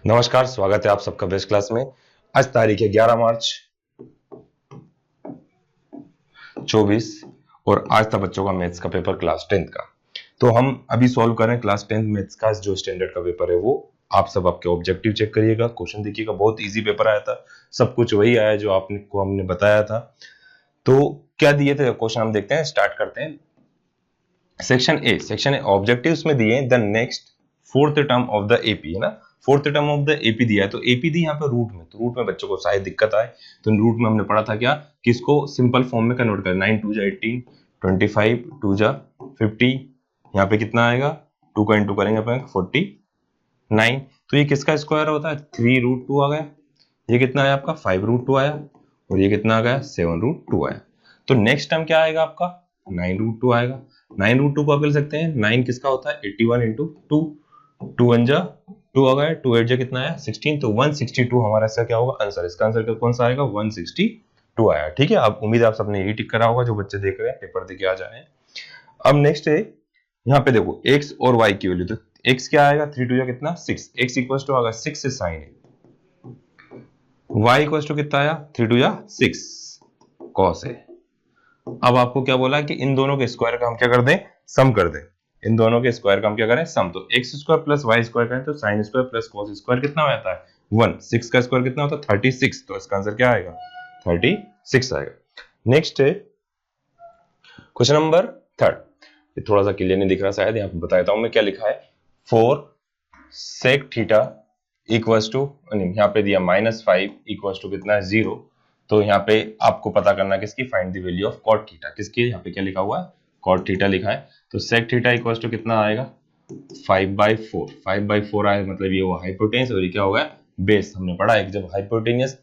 नमस्कार, स्वागत है आप सबका बेस्ट क्लास में। आज तारीख है 11 मार्च 24 और आज था बच्चों का मैथ्स का पेपर क्लास 10th का। तो हम अभी सॉल्व कर रहे हैं क्लास 10th मैथ्स का जो स्टैंडर्ड का पेपर है वो। आप सब आपके ऑब्जेक्टिव चेक करिएगा, क्वेश्चन देखिएगा, बहुत इजी पेपर आया था, सब कुछ वही आया जो आपने को हमने बताया था। तो क्या दिए थे क्वेश्चन हम देखते हैं, स्टार्ट करते हैं। सेक्शन ए ऑब्जेक्टिव्स में दिए the next fourth term of the AP, है ना, fourth term of the AP दिया है। तो एपी दी यहाँ पे रूट में, तो रूट में बच्चों को शायद दिक्कत आए, तो रूट में हमने पढ़ा था क्या कि इसको सिंपल फॉर्म में कन्वर्ट कर 9 2 जा 18, 25 2 जा 50, यहाँ पे कितना आएगा 2 का इंटू करेंगे अपन 49। तो ये किसका स्क्वायर होता है 3√2 आ गया, ये कितना आया आपका 5√2 आया, और ये कितना आ गया 7√2 आया। तो नेक्स्ट टर्म क्या आएगा आपका 9√2 आएगा। 9√2 को आप कर सकते हैं, 9 किसका होता है 81 इंटू 2, 2 1 जा 2 आ गया, 2 8 जा कितना आया 16, तो 162 हमारा इसका क्या होगा आंसर। इसका आंसर कौन सा आएगा 162 आया। ठीक है, आप उम्मीद है आप सबने यही टिक करा होगा जो बच्चे देख रहे हैं, पेपर देके आ जाए। अब नेक्स्ट है यहाँ पे देखो x और y की वैल्यू, तो x क्या आएगा 3 2 जा कितना 6, x इक्वल टू आएगा 6 से साइन है, y इक्वल टू कितना आया 3 2 जा 6 cos है। अब आपको क्या बोला कि इन दोनों के स्क्वायर का हम क्या कर दें, सम कर दें। इन दोनों के स्क्वायर का हम क्या करें, सम। तो x square plus y square करें तो sin square plus cos square कितना हो जाता है 1, 6 का स्क्वायर कितना होता है 36, तो इसका आंसर क्या आएगा 36 आएगा। नेक्स्ट है क्वेश्चन नंबर 3, ये थोड़ा सा क्लियर नहीं दिख रहा शायद, यहाँ पे बता देता हूं मैं क्या लिखा है। 4 sec थीटा इक्वल्स टू, यहाँ पे दिया -5 इक्वल्स टू कितना है 0। तो यहाँ पे आपको पता करना किसकी, find the value of cot theta, किसकी, यहाँ पे क्या लिखा हुआ है cot थीटा लिखा है। तो sec थीटा इक्वल्स टू कितना आएगा 5/4, 5/4 आए मतलब ये वो हाइपोटेन्यूस, और ये क्या होगा बेस। हमने पढ़ा है कि जब हाइपोटेन्यूस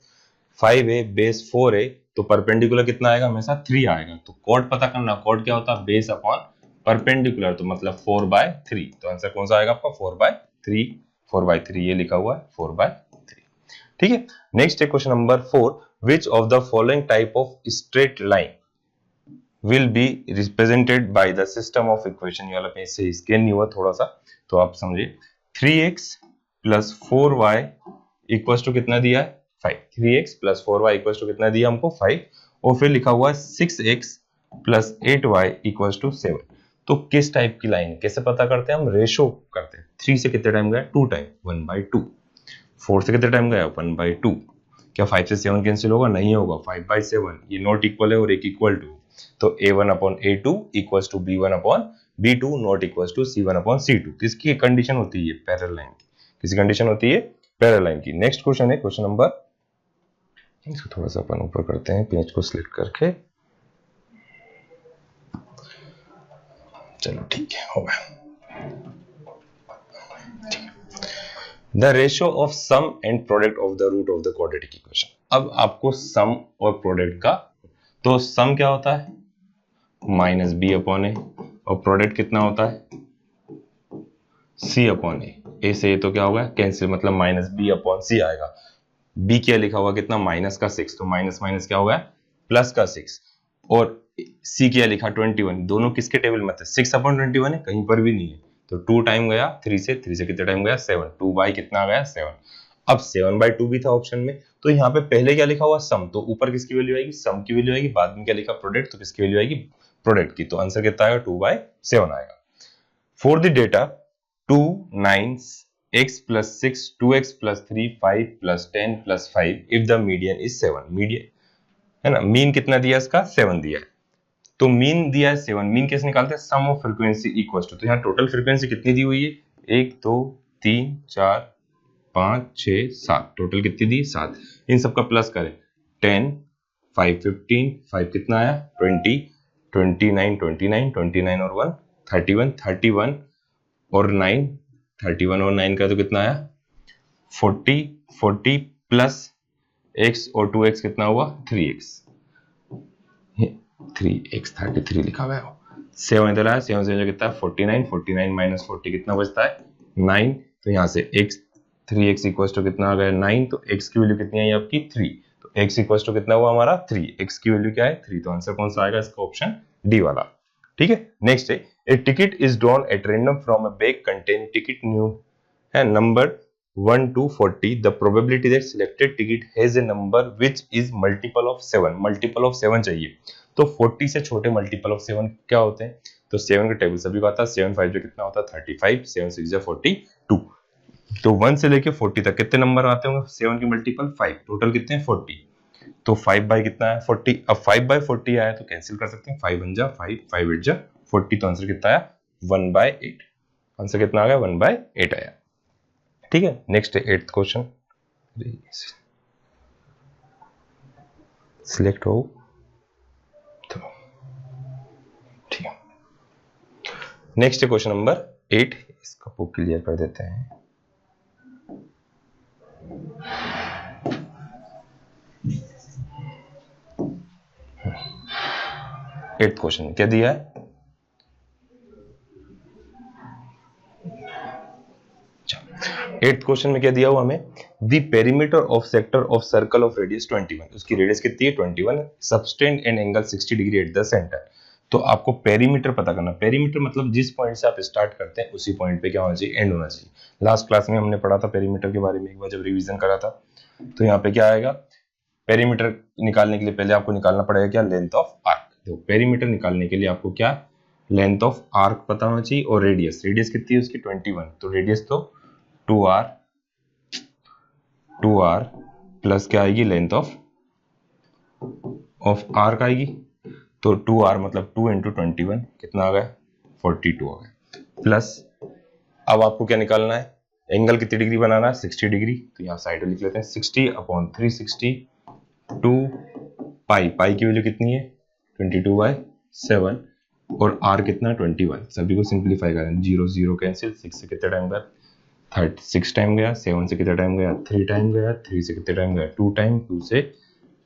5 है बेस 4 है तो परपेंडिकुलर कितना आएगा हमेशा 3 आएगा। तो cot पता करना, cot क्या होता है बेस अपॉन परपेंडिकुलर, तो मतलब 4/3। तो आंसर कौन सा आएगा आपका 4/3, 4/3 ये लिखा हुआ है 4/3। ठीक है, नेक्स्ट है question number 4, which of the following type of straight line will be represented by the system of equation। ये वाला पेज से स्कैन नहीं हुआ थोड़ा सा, तो आप समझिए 3x plus 4y equals to कितना दिया है 5, 3x plus 4y equals to कितना दिया हमको 5, और फिर लिखा हुआ है 6x plus 8y equals to 7। तो किस टाइप की लाइन, कैसे पता करते हैं हम, रेशो करते हैं। 3 से कितने टाइम गया 2 टाइम 1/2, 4 से कितने टाइम गया 1/2, क्या 5 से 7 कैंसिल होगा, नहीं होगा 5/7, ये नॉट इक्वल है और एक इक्वल टू, तो a1/a2 equals to b1/b2 not equals to c1/c2। किसकी कंडीशन होती है पैरेलल लाइन की, किसी कंडीशन होती है पैरेलल लाइन की। नेक्स्ट क्वेश्चन है क्वेश्चन नंबर, इसको थोड़ा सा अपन ऊपर करते हैं पेज को सिलेक्ट करके, चलो ठीक है हो गया। The ratio of sum and product of the root of the quadratic equation. अब आपको सम और प्रोडक्ट का, तो सम क्या होता है -b/a, और प्रोडक्ट कितना होता है c/a। a से तो क्या होगा कैंसिल, मतलब -b/c आएगा। b क्या लिखा हुआ कितना -6, तो माइनस माइनस क्या होगा +6, और c क्या लिखा 21, दोनों किसके टेबल में थे 6/21 है, कहीं पर भी नहीं है। तो 2 टाइम गया 3 से कितने टाइम गया 7, 2 कितना आ गया 7। अब 7/2 भी था ऑप्शन में, तो यहाँ पे पहले क्या लिखा हुआ सम, तो ऊपर किसकी वैल्यू आएगी सम की वैल्यू आएगी, बाद में क्या लिखा प्रोडक्ट, तो किसकी वैल्यू आएगी प्रोडक्ट की। तो आंसर कितना आएगा 2/7 आएगा। For the data 2 9 x plus 6 2x plus 3 5 plus 10 plus 5 if the median is 7, median है ना, मीन कितना दिया इसका 7 दिया है, तो मीन दिया है 7, मीन कैसे निकालते हैं सम ऑफ फ्रीक्वेंसी इक्वल्स टू, तो यहाँ टोटल फ्रीक्वेंसी कितनी दी हुई है 1 2 3 4 5 6 7, टोटल कितनी दी 7, इन सबका प्लस करें 10 5 15 5 कितना आया 20 29 29 29 और 1 31 31 और 9 31 और 9 का तो कितना आया 40 40 प्लस x और 2x कितना हुआ 3x 33 लिखा हुआ है, 7 इधर आया, 7 से जो कितना है 49 49 माइनस 40 कितना बचता है 9, तो यहाँ से x 3x इक्वल्स टू कितना आ गया 9, तो x की वैल्यू कितनी आई आपकी 3, तो x इक्वल्स टू कितना हुआ हमारा 3, x की वैल्यू क्या है 3, तो आंसर कौन सा आएगा इसका ऑप्शन डी वाला। ठीक है, नेक्स्ट है a ticket is drawn at random from a bag contain ticket new है number 1 to 40 the probability that selected ticket has a number which is multiple of 7, multiple of 7 चाहिए। तो 40 से छोटे multiple of 7 क्या होते हैं? तो 7 का टेबल सभी को आता है। 7 5 जो कितना होता है 35, 7 6 जा 42। तो 1 से लेके 40 तक कितने नंबर आते होंगे? 7 की मल्टीपल 5, टोटल कितने हैं 40। तो 5 बाई कितना है 40। अब 5 बाई 40 आया तो कैंसिल कर सकते हैं, 5 1 जा 5, 5 8 जा 40। तो आंसर कितना आया 1/8। आंसर कितना आ गया 1/8 आया। ठीक है, नेक्स्ट है 8th क्वेश्चन। सिलेक्ट हो तो ठीक है। नेक्स्ट है क्वेश्चन नंबर 8, इसका बुक क्लियर कर देते हैं। एट्थ क्वेश्चन में क्या दिया है? एट्थ क्वेश्चन में क्या दिया हुआ हमें? The perimeter of sector of circle of radius 21, उसकी रेडियस कितनी है 21, subtend an angle 60 degree at the centre. तो आपको पेरीमीटर पता करना। पेरीमीटर मतलब जिस पॉइंट से आप स्टार्ट करते हैं उसी पॉइंट पे क्या होना चाहिए, एंड होना चाहिए। लास्ट क्लास में हमने पढ़ा था पेरीमीटर के बारे में, एक बार जब रिवीजन करा था। तो यहाँ पे क्या आएगा, पेरीमीटर निकालने के लिए पहले आपको निकालना पड़ेगा क्या, लेंथ ऑफ आर्क। देखो पेरीमीटर निकालने के लिए आपको क्या, लेंथ ऑफ आर्क पता होना चाहिए और रेडियस। रेडियस कितनी है उसकी 21, तो रेडियस तो 2r प्लस क्या आएगी, लेंथ ऑफ आर्क आएगी। तो 2r मतलब 2 × 21 कितना आ गया 42 आ गया। प्लस अब आपको क्या निकालना है, एंगल कितनी डिग्री बनाना है 60 डिग्री। तो यहाँ साइड में लिख लेते हैं 60/360 2 पाई। पाई की वैल्यू कितनी है 22/7 और r कितना 21। सभी को सिंप्लीफाई करें, 0 0 कैंसिल, 6 से कितना टाइम गया 6 टाइम गया, 7 से कितना टाइम गया 3 टाइम गया, 3 से कितना टाइम गया 2 टाइम, 2 से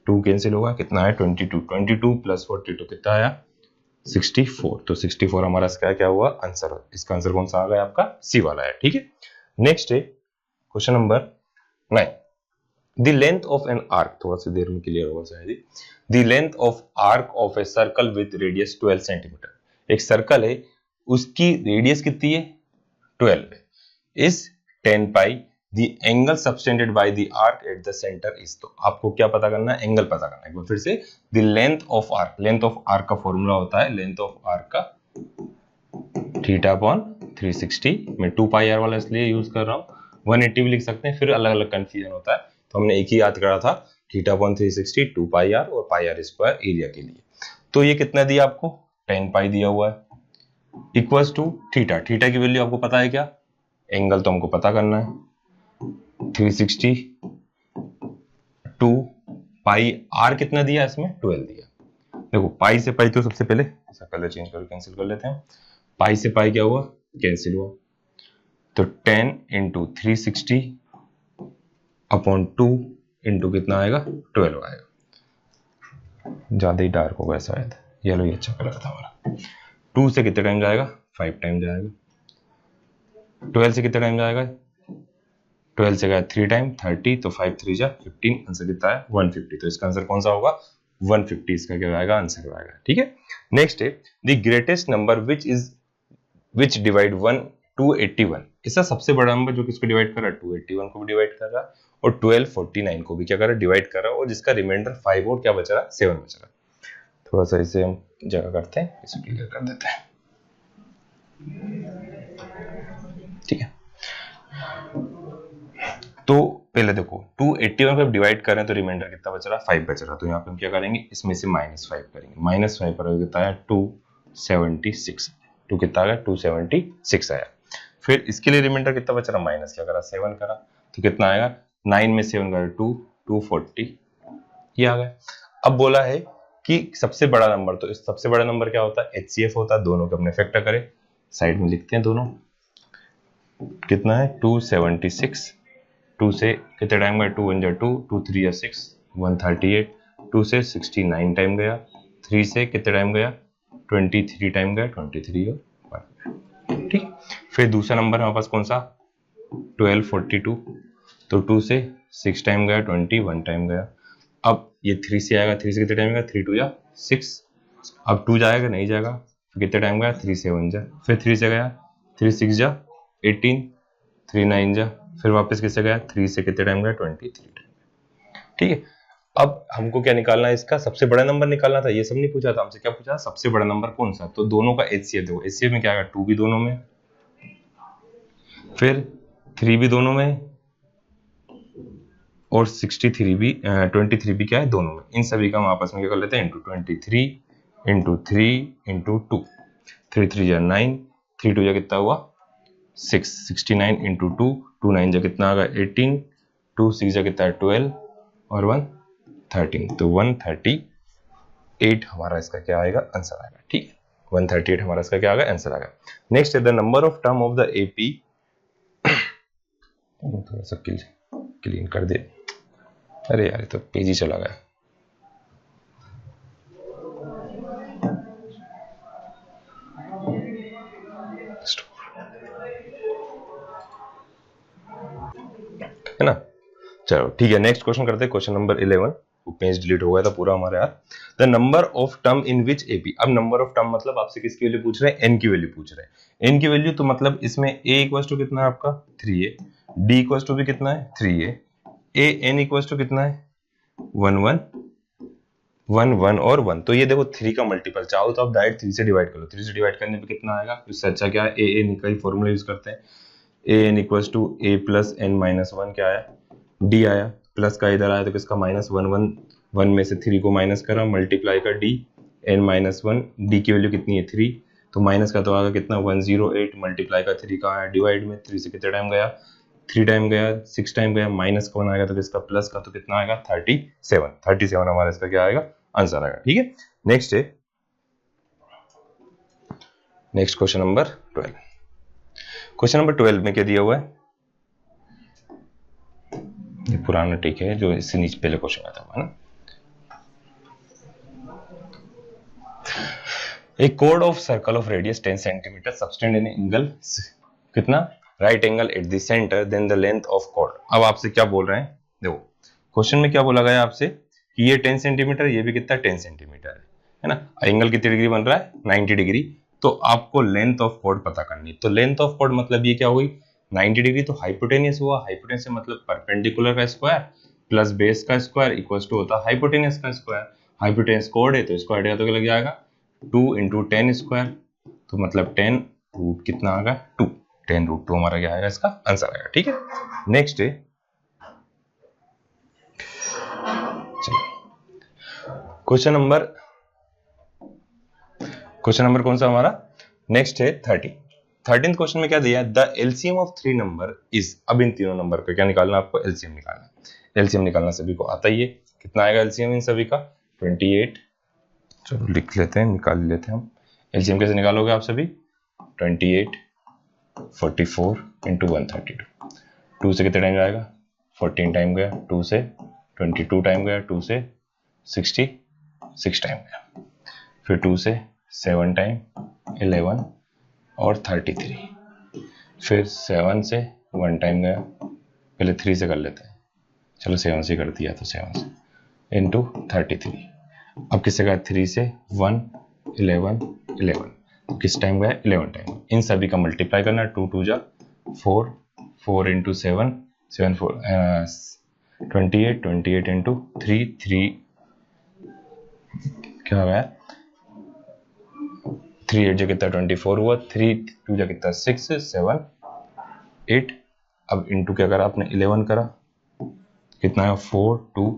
2 कैंसिल होगा, कितना है 22। 22 प्लस 42 कितना आया 64। तो 64 हमारा इसका क्या हुआ आंसर। इसका आंसर कौन सा आ गया आपका, सी वाला है। ठीक है, नेक्स्ट है question number 9। The length of an arc, थोड़ा सी देर में क्लियर होगा शायद। The length of arc of a circle with radius 12 centimetre. एक सर्कल है उसकी रेडियस कितनी है 12 है, इस 10 pi the angle subtended by the arc at the centre is. तो आपको क्या पता करना है, एंगल पता करना है। एक बार फिर से, the length of arc, length of arc का फॉर्मूला होता है लेंथ ऑफ आर्क का θ/360। मैं 2 पाई आर वाला इसलिए यूज कर रहा हूँ, 180 भी लिख सकते हैं, फिर अलग अलग कंफ्यूजन होता है। तो हमने एक ही याद करा था θ/360 2 पाई आर और पाई आर स्क्वायर एरिया के लिए। तो ये कितना दिया आपको 10 पाई दिया हुआ है, इक्वल्स टू थीटा। थीटा की वैल्यू आपको पता है क्या, एंगल तो हमको पता करना है 360 2 पाई, आर कितना दिया इसमें 12 दिया। देखो पाई से पाई तो सबसे पहले ऐसा कलर चेंज करके कैंसिल कर लेते हैं। पाई से पाई क्या हुआ, कैंसिल हुआ। तो 10 × 360 अपॉन 2 इंटू कितना आएगा 12 आएगा। ज्यादा ही डार्क होगा शायद, येलो ही अच्छा कलर था हमारा। 2 से कितने टाइम जाएगा 5 टाइम जाएगा। 12 से कितना टाइम जाएगा 12 से गया 3 टाइम 30, तो 5 3 जा 15। आंसर कितना है 150। तो इसका आंसर कौन सा होगा 150, इसका क्या आएगा आंसर आएगा। ठीक है, नेक्स्ट है the greatest number which divide 1 281। इसका सबसे बड़ा नंबर जो किसको डिवाइड कर रहा है 281 को भी डिवाइड कर रहा है और 1249 को भी क्या कर रहा है डिवाइड कर रहा है, और जिसका रिमाइंडर 5 और क्या बच रहा है 7 बच रहा है। थोड़ा सा इसे हम जगह करते हैं, इसे क्लियर कर देते हैं। ठीक है, तो पहले देखो 281 को डिवाइड करें तो रिमाइंडर कितना बच रहा है 5 बच रहा। तो यहाँ पे हम क्या करेंगे, इसमें से -5 करेंगे। -5 पर कितना आया 276। 2 कितना आ गया 276 आया। फिर इसके लिए रिमाइंडर कितना बच रहा, माइनस क्या करा 7 करा, तो कितना आएगा 9 में 7 करा 2 240 ये आ गया। अब बोला है कि सबसे बड़ा नंबर, तो इस सबसे बड़ा नंबर क्या होता है HCF होता है। दोनों के अपने फैक्टर करें, साइड में लिखते हैं दोनों। कितना है 276, 2 से कितने टाइम गया 2 1 जा 2 2 3 जा 6 138, 2 से 69 टाइम गया, 3 से कितने टाइम गया 23 टाइम गया 23 और 1। ठीक, फिर दूसरा नंबर हमारे पास कौन सा 1242, तो 2 से 6 टाइम गया 21 टाइम गया। अब ये 3 से आएगा, 3 से कितने टाइम गया 3 2 जा 6, अब 2 जाएगा नहीं जाएगा, फिर कितने टाइम गया 3 7 जा, फिर 3 से गया 3 6 जा 18, 3 9 जा फिर वापस किससे गया, 3 से कितने टाइम गया, 23 टाइम। ठीक है, अब हमको क्या निकालना है, इसका सबसे बड़ा नंबर निकालना था, ये सब नहीं पूछा था हमसे, क्या पूछा, सबसे बड़ा नंबर कौन सा, तो दोनों का HCF देखो, HCF में क्या आएगा, 2 भी दोनों में, फिर 3 भी दोनों में, और 63 भी 23 भी क्या है, दोनों में। इन सभी का हम आपस में क्या कर लेते हैं, इंटू 23 इंटू 3 इंटू 2, 3 3 जा 9, 3 2 जा कितना हुआ 6, 69 इंटू 2, 2 9 जा कितना आ गया 18, 2 6 जा कितना है 12, और 1 13, तो 138 हमारा इसका क्या आएगा, आंसर आएगा। ठीक है, 138 हमारा इसका क्या आएगा, आंसर आएगा। नेक्स्ट है the number of term of the AP, थोड़ा सा क्लीन कर दे, अरे यार तो पेज ही चला गया। है ना, चलो ठीक है, नेक्स्ट क्वेश्चन करते हैं, क्वेश्चन नंबर 11, पेज डिलीट हो गया था पूरा हमारे यार। The number of term in which AP, अब नंबर ऑफ टर्म मतलब आपसे किसकी वैल्यू पूछ रहे हैं, n की वैल्यू पूछ रहे हैं। n की वैल्यू तो मतलब इसमें a इक्वल टू कितना है आपका 3a, d इक्वल टू भी कितना है 3a, n इक्वल टू कितना है 1 1 1 1 और 1, तो ये देखो 3 का मल्टीपल चाहो तो आप डायरेक्ट 3 से डिवाइड कर लो, 3 से डिवाइड करने पे कितना आएगा, इससे अच्छा क्या है an का ही फॉर्मूला यूज करते हैं, an equal to a plus n minus 1 क्या आया, d आया, प्लस का इधर आया तो किसका माइनस 1 1 1 में से 3 को माइनस करा, मल्टीप्लाई का d, n माइनस 1, d की वैल्यू कितनी है 3, तो माइनस का तो आएगा कितना 108, मल्टीप्लाई का 3 का आया डिवाइड में, 3 से कितने टाइम गया 3 टाइम गया, 6 टाइम गया, माइनस का 1 आएगा तो किसका प्लस का, तो कितना आएगा 37 हमारा इसका क्या आएगा, आंसर आएगा। ठीक है, नेक्स्ट है, next question number 12, question number 12 में क्या दिया हुआ है, ये पुराना ठीक है जो इससे नीचे पहले क्वेश्चन आता है ना, A chord of circle of radius 10 cm subtend in angle कितना right angle at the centre then the length of chord। अब आपसे क्या बोल रहे हैं, देखो क्वेश्चन में क्या बोला गया आपसे कि ये 10 सेंटीमीटर, ये भी कितना 10 सेंटीमीटर है ना, एंगल कितनी डिग्री बन रहा है 90 डिग्री, तो आपको लेंथ ऑफ chord पता करनी। तो लेंथ ऑफ chord मतलब ये क्या हुई 90 डिग्री, तो हाइपोटेनियस हुआ, हाइपोटेनियस मतलब परपेंडिकुलर का स्क्वायर प्लस बेस का स्क्वायर इक्वल्स टू होता है हाइपोटेनियस का स्क्वायर, हाइपोटेनियस chord है तो स्क्वायर का तो लग जाएगा 2 इंटू 10 स्क्वायर, तो मतलब 10 रूट कितना आ गया 2, 10 रूट 2 हमारा क्या आएगा, इसका आंसर आएगा। ठीक है, नेक्स्ट है, चलो क्वेश्चन नंबर कौन सा हमारा, नेक्स्ट है 13th क्वेश्चन में क्या दिया है, the LCM of 3 number is, अब इन तीनों नंबर पे क्या निकालना, आपको एलसीएम निकालना, एलसीएम निकालना सभी को आता ही है, कितना आएगा एलसीएम इन सभी का 28, चलो लिख लेते हैं, निकाल लेते हैं हम, एलसीएम कैसे निकालोगे आप सभी 28 44 इंटू 132, 2 से कितने टाइम जाएगा 14 टाइम गया, 2 से 22 टाइम गया, 2 से 66 टाइम गया, फिर 2 से 7 टाइम 11 और 33, फिर 7 से 1 टाइम गया, पहले 3 से कर लेते हैं, चलो 7 से कर दिया, तो 7 से इंटू 33, अब किससे गया 3 से 1 11 11, तो किस टाइम गया 11 टाइम, इन सभी का मल्टीप्लाई करना, 2 2 जा 4, 4 इंटू 7 7 4 28 28 इंटू 3 3 क्या गया 3 8 जा कितना 24 हुआ, 3 2 जा कितना 6 7 8, अब इंटू क्या करा आपने 11 करा, कितना है 4 2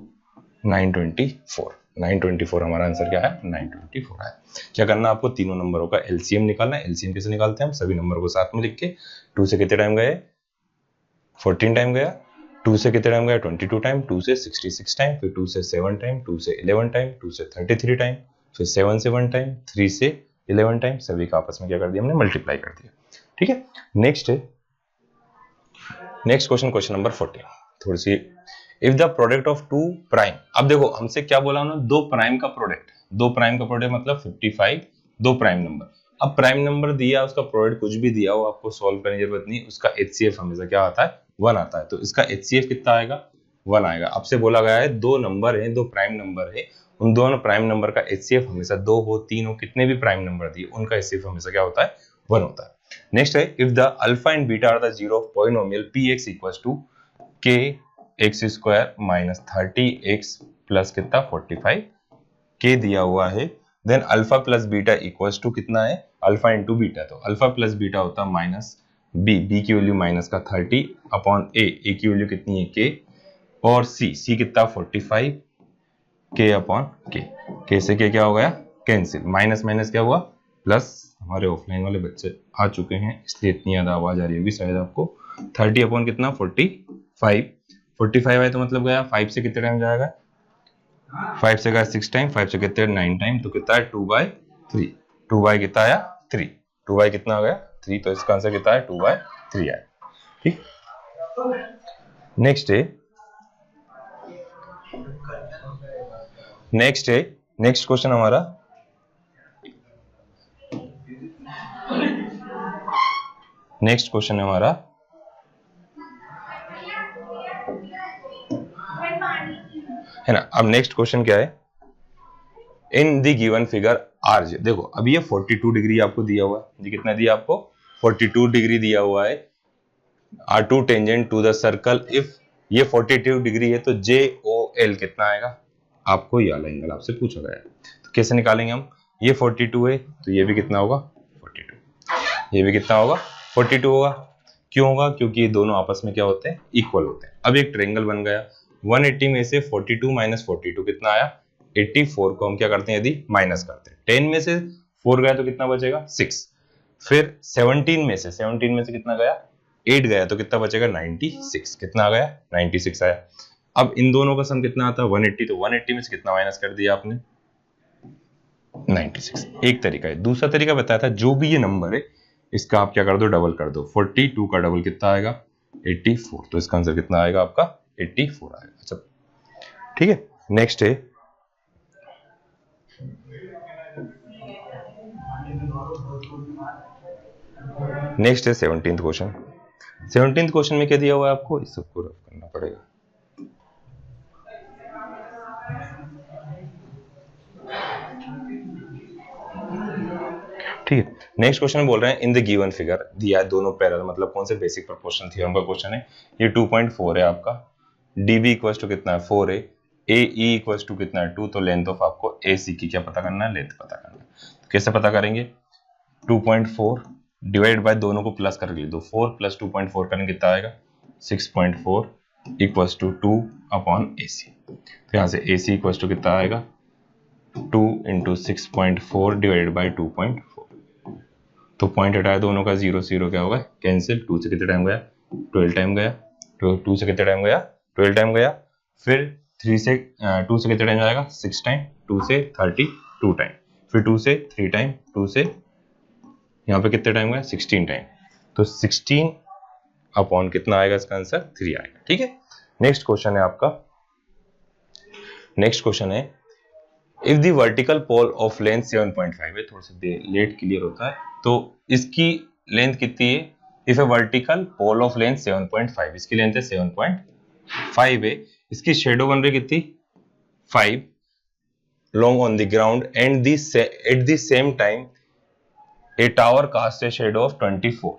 924 हमारा आंसर क्या है 924 है। क्या करना आपको, तीनों नंबरों का एलसीएम निकालना है। एलसीएम कैसे निकालते हैं हम, सभी नंबरों को साथ में लिख के, 2 से कितने टाइम गए 14 टाइम गया, 2 से कितने टाइम गया 22 टाइम, 2 से 66 टाइम, फिर 2 से 7 टाइम, 2 से 11 टाइम, 2 से 33 टाइम, फिर 7 से 1 टाइम, 3 से 11 टाइम, सभी का आपस में क्या कर दिया हमने मल्टीप्लाई कर दिया। ठीक है, नेक्स्ट है, नेक्स्ट क्वेश्चन नंबर 14, थोड़ी सी, if the product of 2 prime, अब देखो हमसे क्या बोला उन्होंने, 2 प्राइम का प्रोडक्ट, 2 प्राइम का प्रोडक्ट मतलब 55, 2 प्राइम नंबर, अब प्राइम नंबर दिया उसका प्रोडक्ट कुछ भी दिया हो, आपको सॉल्व करने की जरूरत नहीं, उसका HCF हमेशा क्या आता है 1 आता है, तो इसका HCF कितना आएगा 1 आएगा। आपसे बोला गया है 2 नंबर है, 2 प्राइम नंबर है, उन दोनों प्राइम नंबर का HCF हमेशा 2 हो 3 हो, कितने भी प्राइम नंबर दिए उनका HCF हमेशा क्या होता है 1 होता है। नेक्स्ट है if the alpha and beta are the zero of polynomial px equals to k x square minus 30x plus कितना 45 k दिया हुआ है, then alpha plus beta equals to कितना है अल्फा इंटू बीटा, तो अल्फा प्लस बीटा होता है minus b की वैल्यू माइनस का 30 अपॉन a की वैल्यू कितनी है k, और c कितना 45 k अपॉन k से k क्या हो गया कैंसिल, माइनस माइनस क्या हुआ प्लस, हमारे ऑफलाइन वाले बच्चे आ चुके हैं इसलिए इतनी ज्यादा आवाज आ रही होगी शायद आपको। 30 अपॉन कितना 45 है तो मतलब गया 5 से कितने टाइम जाएगा 5 से गया 6 टाइम, 5 से कितने 9 टाइम, तो कितना है 2/3, 2 कितना आया 3, 2 कितना आ गया 3, तो इसका आंसर कितना है 2/3 आया। ठीक, नेक्स्ट क्वेश्चन हमारा है ना। अब नेक्स्ट क्वेश्चन क्या है, इन दी गिवन फिगर आर, देखो अभी ये 42 डिग्री आपको दिया हुआ है, ये कितना दिया आपको 42 डिग्री दिया हुआ है, are two tangent to the circle, if ये 42 डिग्री है तो JOL कितना आएगा, आपको ये वाला एंगल आपसे पूछा गया है, तो कैसे निकालेंगे हम, ये 42 है तो ये भी कितना होगा 42, ये भी कितना होगा 42 होगा, क्यों होगा क्योंकि ये दोनों आपस में क्या होते हैं इक्वल होते हैं। अब एक ट्रायंगल बन गया, 180 में से 42 माइनस 42 कितना आया 84 को हम क्या करते हैं यदि माइनस करते हैं, 10 में से 4 गया तो कितना बचेगा 6, फिर 17 में से कितना गया 8 गया तो कितना बचेगा 96, कितना आ गया 96 आया। अब इन दोनों का सम कितना आता है 180, तो 180 में से कितना माइनस कर दिया आपने 96, एक तरीका है। दूसरा तरीका बताया था जो भी ये नंबर है इसका आप क्या कर दो डबल कर दो, 42 का डबल कितना आएगा 84, तो इसका आंसर कितना आएगा आपका 84 आएगा। अच्छा ठीक है, नेक्स्ट है नेक्स्ट है 17th क्वेश्चन। 17th क्वेश्चन में क्या दिया हुआ है आपको, इस सबको रफ करना पड़ेगा। ठीक है, नेक्स्ट क्वेश्चन बोल रहे हैं इन द गिवन फिगर, दिया है दोनों पैरेलल, मतलब कौन से बेसिक प्रोपोर्शन थ्योरम का क्वेश्चन है, ये 2.4 है आपका, DB इक्वल्स टू कितना है 4 है, AE इक्वल्स टू कितना है 2, तो लेंथ ऑफ आपको AC की क्या पता करना है लेंथ पता करना है, तो कैसे पता करेंगे 2.4 डिवाइड बाय दोनों को प्लस करके लिख दो, 4 प्लस 2.4 करेंगे कितना आएगा 6.4 इक्वल्स टू 2 अपॉन AC, तो यहाँ से AC इक्वल्स टू कितना आएगा 2 इंटू 6.4 डिवाइडेड बाई 2.4, तो पॉइंट हटाया दोनों का 0 0 क्या होगा कैंसिल, 2 से कितने टाइम गया 12 टाइम गया, 2 से कितने टाइम गया 12 टाइम गया, फिर 2 से कितने टाइम जाएगा 6 टाइम, 2 से 32 टाइम, फिर 2 से 3 टाइम, 2 से यहाँ पे कितने टाइम गया 16 टाइम, तो 16 अपॉन कितना आएगा इसका आंसर 3 आएगा। ठीक है, नेक्स्ट क्वेश्चन है आपका, नेक्स्ट क्वेश्चन है if the vertical pole of length 7.5 है, थोड़ा सा लेट क्लियर होता है, तो इसकी लेंथ कितनी है, if a vertical pole of length 7.5, इसकी लेंथ है 7.5 है, इसकी शेडो बन रही कितनी 5 long on the ground and at the same time a tower cast a shadow of 24,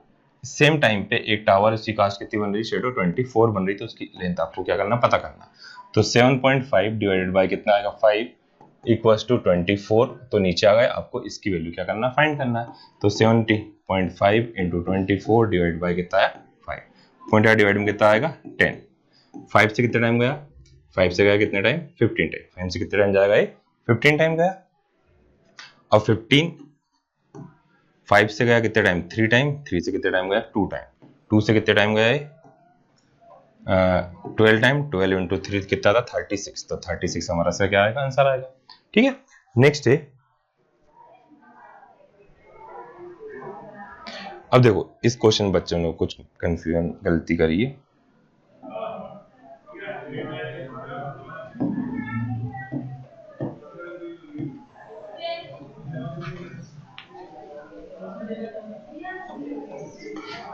same time पे एक टावर इसकी कास्ट कितनी बन रही शेडो 24 बन रही, तो उसकी लेंथ आपको क्या करना पता करना, तो 7.5 डिवाइडेड बाय कितना आएगा 5 इक्वल्स टू 24, तो नीचे आ गए, आपको इसकी वैल्यू क्या करना फाइंड करना है, तो 70.5 इंटू 24 डिवाइड बाय कितना आया 5, पॉइंट डिवाइड में कितना आएगा 10, 5 से कितना टाइम गया 5 से गया कितने टाइम 15 टाइम, 5 से कितने टाइम जाएगा 15 टाइम गया, अब 15 5 से गया कितने टाइम 3 टाइम, 3 से कितने टाइम गया 2 टाइम, 2 से कितने टाइम गया 12 टाइम, 12 इंटू 3 कितना था 36, तो 36 हमारा से क्या आएगा आंसर आएगा। ठीक है, नेक्स्ट है, अब देखो इस क्वेश्चन बच्चों ने कुछ कंफ्यूजन गलती करी है,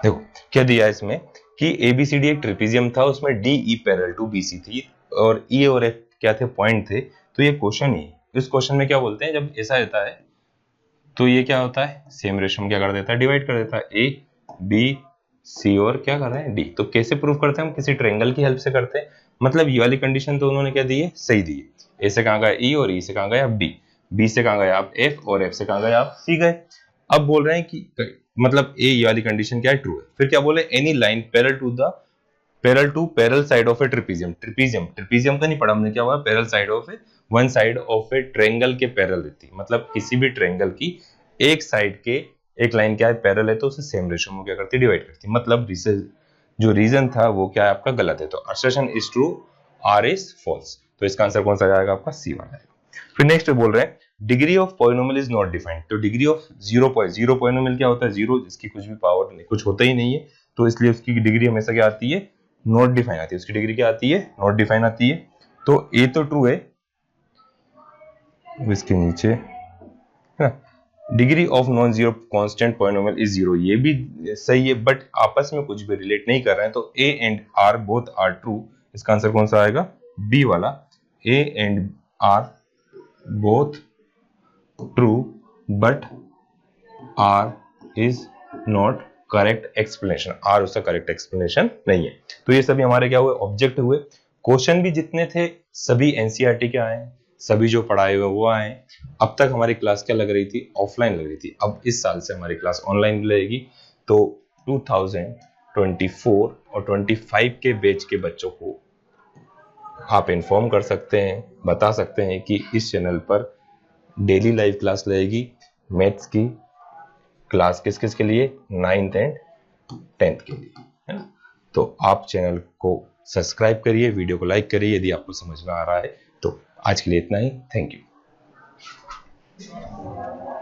देखो क्या दिया इसमें कि ABCD एक ट्रेपेजियम था, उसमें DE पैरेलल टू BC थी और E और F क्या थे पॉइंट थे, तो ये क्वेश्चन ही, इस क्वेश्चन में क्या बोलते हैं जब ऐसा रहता है तो ये क्या होता है सेम रेशो में क्या कर देता है डिवाइड कर देता है, A बी, सी और क्या कर रहे हैं डी। तो कैसे प्रूव करते हैं हम, किसी ट्रायंगल की हेल्प से करते हैं। मतलब ये वाली कंडीशन तो उन्होंने क्या दी है, सही दी है। ए से कहाँ गया ई और ई से कहाँ गया बी, बी से कहाँ गया आप एफ और एफ से कहाँ गया आप सी गए। अब बोल रहे हैं कि मतलब ये वाली कंडीशन क्या है, ट्रू है। फिर क्या बोले, any line parallel to parallel side of a trapezium, trapezium का नहीं पढ़ा हमने, क्या हुआ, parallel side of a one side of a triangle के पैरेलल रहती है। मतलब किसी भी ट्रायंगल की एक साइड के एक लाइन क्या है, पैरेलल है, तो उसे सेम रेशियो में क्या करती है, डिवाइड करती है। मतलब जो रीजन था वो क्या है आपका, गलत है। तो assertion is true, R is false. तो इसका आंसर कौन सा आएगा आपका, सी वाला आएगा। फिर नेक्स्ट बोल रहे हैं degree of polynomial is not defined. तो डिग्री ऑफ जीरो पॉलिनोमियल क्या होता है, जीरो, जिसकी कुछ भी पावर नहीं, कुछ होता ही नहीं है, तो इसलिए उसकी डिग्री हमेशा क्या आती है, नॉट डिफाइन आती है। उसकी डिग्री क्या आती है, नॉट डिफाइन आती है। तो ए तो ट्रू है, इसके नीचे है, degree of non zero constant polynomial is zero, ये भी सही है, बट आपस में कुछ भी रिलेट नहीं कर रहे हैं। तो A and R both are true. इसका आंसर कौन सा आएगा, बी वाला, A and R both true but R is not correct explanation, R उसका करेक्ट एक्सप्लेनेशन नहीं है। तो ये सभी हमारे क्या हुए, ऑब्जेक्ट हुए। क्वेश्चन भी जितने थे सभी एनसीईआरटी के आए, सभी जो पढ़ाए हुए वो आए। अब तक हमारी क्लास क्या लग रही थी, ऑफलाइन लग रही थी। अब इस साल से हमारी क्लास ऑनलाइन लगेगी। तो 2024 और 25 के बैच के बच्चों को आप इन्फॉर्म कर सकते हैं, बता सकते हैं कि इस चैनल पर डेली लाइव क्लास लगेगी। मैथ्स की क्लास किस किस के लिए, 9th एंड 10th के लिए, है ना। तो आप चैनल को सब्सक्राइब करिए, वीडियो को लाइक करिए यदि आपको समझ में आ रहा है। तो आज के लिए इतना ही, थैंक यू।